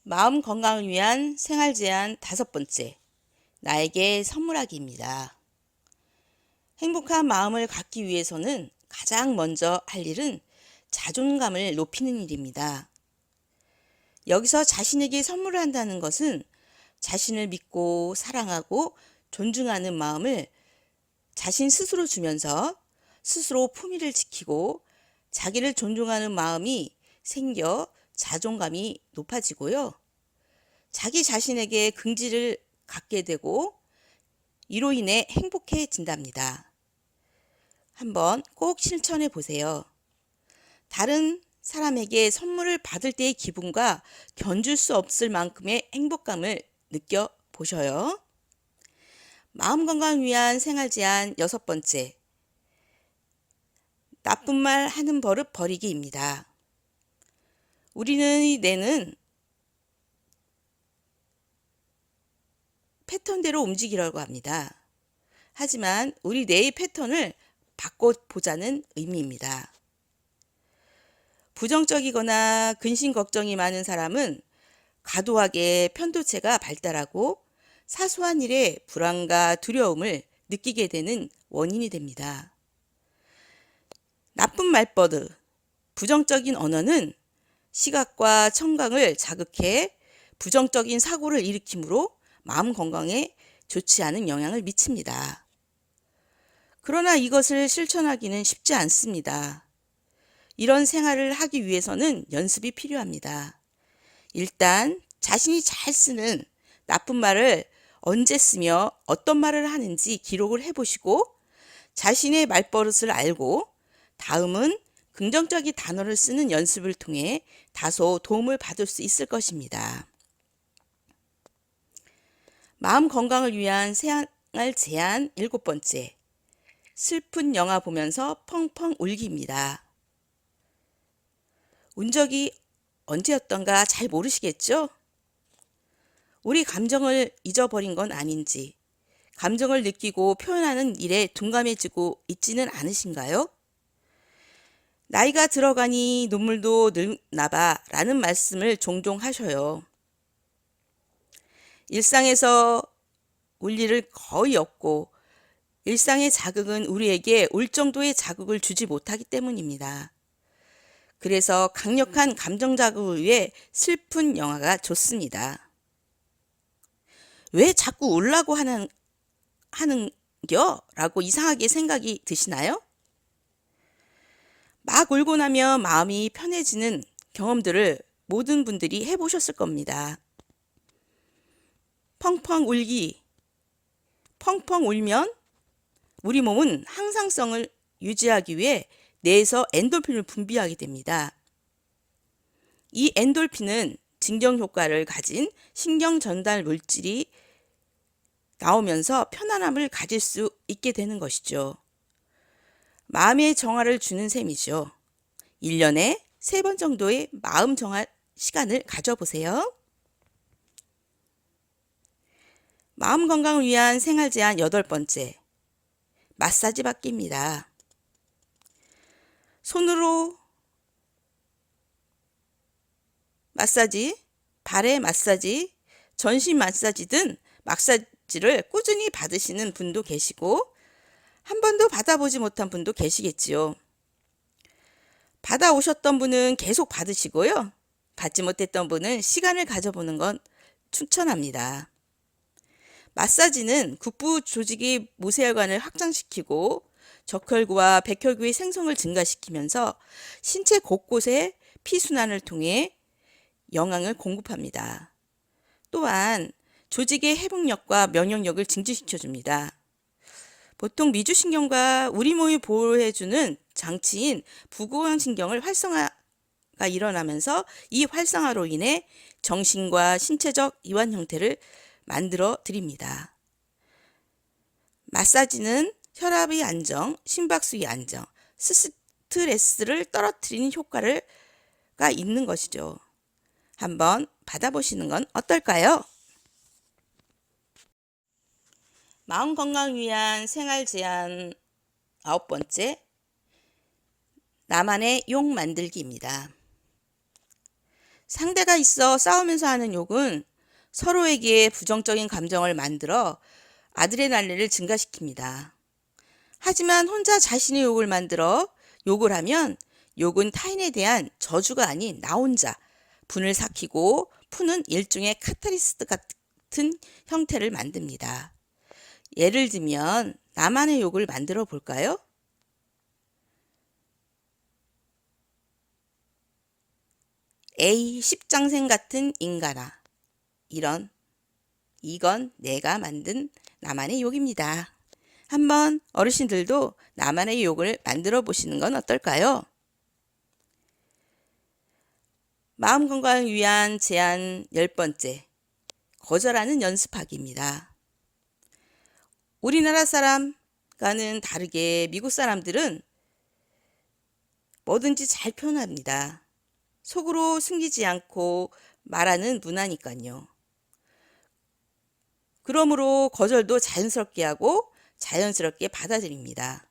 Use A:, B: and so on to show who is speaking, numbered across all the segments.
A: 마음 건강을 위한 생활 제안 5번째. 나에게 선물하기입니다. 행복한 마음을 갖기 위해서는 가장 먼저 할 일은 자존감을 높이는 일입니다. 여기서 자신에게 선물을 한다는 것은 자신을 믿고 사랑하고 존중하는 마음을 자신 스스로 주면서 스스로 품위를 지키고 자기를 존중하는 마음이 생겨 자존감이 높아지고요. 자기 자신에게 긍지를 갖게 되고 이로 인해 행복해진답니다. 한번 꼭 실천해 보세요. 다른 사람에게 선물을 받을 때의 기분과 견줄 수 없을 만큼의 행복감을 느껴보셔요. 마음 건강을 위한 생활 제안 6번째. 나쁜 말 하는 버릇 버리기입니다. 우리의 뇌는 패턴대로 움직이려고 합니다. 하지만 우리 뇌의 패턴을 바꿔보자는 의미입니다. 부정적이거나 근심 걱정이 많은 사람은 과도하게 편도체가 발달하고 사소한 일에 불안과 두려움을 느끼게 되는 원인이 됩니다. 나쁜 말버릇, 부정적인 언어는 시각과 청각을 자극해 부정적인 사고를 일으키므로 마음 건강에 좋지 않은 영향을 미칩니다. 그러나 이것을 실천하기는 쉽지 않습니다. 이런 생활을 하기 위해서는 연습이 필요합니다. 일단 자신이 잘 쓰는 나쁜 말을 언제 쓰며 어떤 말을 하는지 기록을 해보시고 자신의 말버릇을 알고 다음은 긍정적인 단어를 쓰는 연습을 통해 다소 도움을 받을 수 있을 것입니다. 마음 건강을 위한 생활 제안 7번째. 슬픈 영화 보면서 펑펑 울기입니다. 운 적이 언제였던가 잘 모르시겠죠? 우리 감정을 잊어버린 건 아닌지, 감정을 느끼고 표현하는 일에 둔감해지고 있지는 않으신가요? 나이가 들어가니 눈물도 늙나봐 라는 말씀을 종종 하셔요. 일상에서 울 일을 거의 없고 일상의 자극은 우리에게 울 정도의 자극을 주지 못하기 때문입니다. 그래서 강력한 감정 자극을 위해 슬픈 영화가 좋습니다. 왜 자꾸 울라고 하는겨? 라고 이상하게 생각이 드시나요? 막 울고 나면 마음이 편해지는 경험들을 모든 분들이 해보셨을 겁니다. 펑펑 울기. 펑펑 울면 우리 몸은 항상성을 유지하기 위해 뇌에서 엔돌핀을 분비하게 됩니다. 이 엔돌핀은 진정 효과를 가진 신경 전달 물질이 나오면서 편안함을 가질 수 있게 되는 것이죠. 마음의 정화를 주는 셈이죠. 1년에 3번 정도의 마음 정화 시간을 가져보세요. 마음 건강을 위한 생활 제안 8번째. 마사지 받기입니다. 손으로 마사지, 발의 마사지, 전신 마사지 등 마사지를 꾸준히 받으시는 분도 계시고 한 번도 받아보지 못한 분도 계시겠지요. 받아오셨던 분은 계속 받으시고요. 받지 못했던 분은 시간을 가져보는 건 추천합니다. 마사지는 국부 조직의 모세혈관을 확장시키고 적혈구와 백혈구의 생성을 증가시키면서 신체 곳곳에 피순환을 통해 영양을 공급합니다. 또한 조직의 회복력과 면역력을 증진시켜줍니다. 보통 미주신경과 우리 몸이 보호해주는 장치인 부구강신경을 활성화가 일어나면서 이 활성화로 인해 정신과 신체적 이완 형태를 만들어 드립니다. 마사지는 혈압의 안정, 심박수의 안정, 스트레스를 떨어뜨리는 효과가 있는 것이죠. 한번 받아보시는 건 어떨까요? 마음 건강을 위한 생활 제안 9번째. 나만의 욕 만들기입니다. 상대가 있어 싸우면서 하는 욕은 서로에게 부정적인 감정을 만들어 아드레날린을 증가시킵니다. 하지만 혼자 자신의 욕을 만들어 욕을 하면 욕은 타인에 대한 저주가 아닌 나 혼자 분을 삭히고 푸는 일종의 카타르시스 같은 형태를 만듭니다. 예를 들면 나만의 욕을 만들어 볼까요? 에이 십장생 같은 인간아. 이건 내가 만든 나만의 욕입니다. 한번 어르신들도 나만의 욕을 만들어 보시는 건 어떨까요? 마음 건강을 위한 제안 10번째. 거절하는 연습하기입니다. 우리나라 사람과는 다르게 미국 사람들은 뭐든지 잘 표현합니다. 속으로 숨기지 않고 말하는 문화니까요. 그러므로 거절도 자연스럽게 하고 자연스럽게 받아들입니다.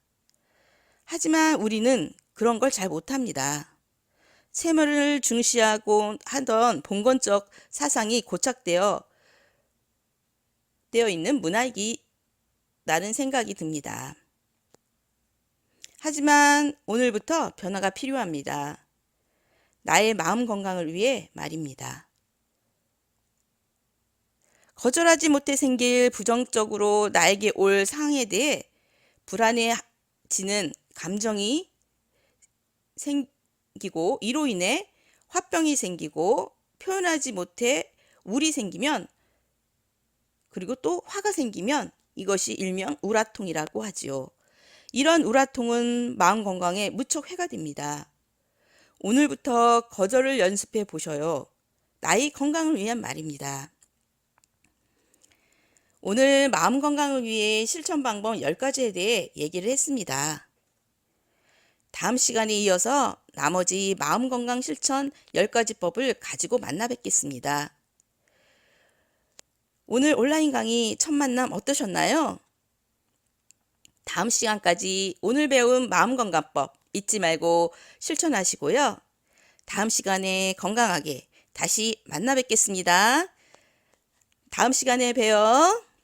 A: 하지만 우리는 그런 걸 잘 못합니다. 체면을 중시하고 하던 봉건적 사상이 고착되어 있는 문화이라는 생각이 듭니다. 하지만 오늘부터 변화가 필요합니다. 나의 마음 건강을 위해 말입니다. 거절하지 못해 생길 부정적으로 나에게 올 상황에 대해 불안해지는 감정이 생기고 이로 인해 화병이 생기고 표현하지 못해 우울이 생기면 그리고 또 화가 생기면 이것이 일명 우라통이라고 하지요. 이런 우라통은 마음 건강에 무척 해가 됩니다. 오늘부터 거절을 연습해 보셔요. 나의 건강을 위한 말입니다. 오늘 마음 건강을 위해 실천 방법 10가지에 대해 얘기를 했습니다. 다음 시간에 이어서 나머지 마음 건강 실천 10가지 법을 가지고 만나 뵙겠습니다. 오늘 온라인 강의 첫 만남 어떠셨나요? 다음 시간까지 오늘 배운 마음 건강법 잊지 말고 실천하시고요. 다음 시간에 건강하게 다시 만나 뵙겠습니다. 다음 시간에 봬요.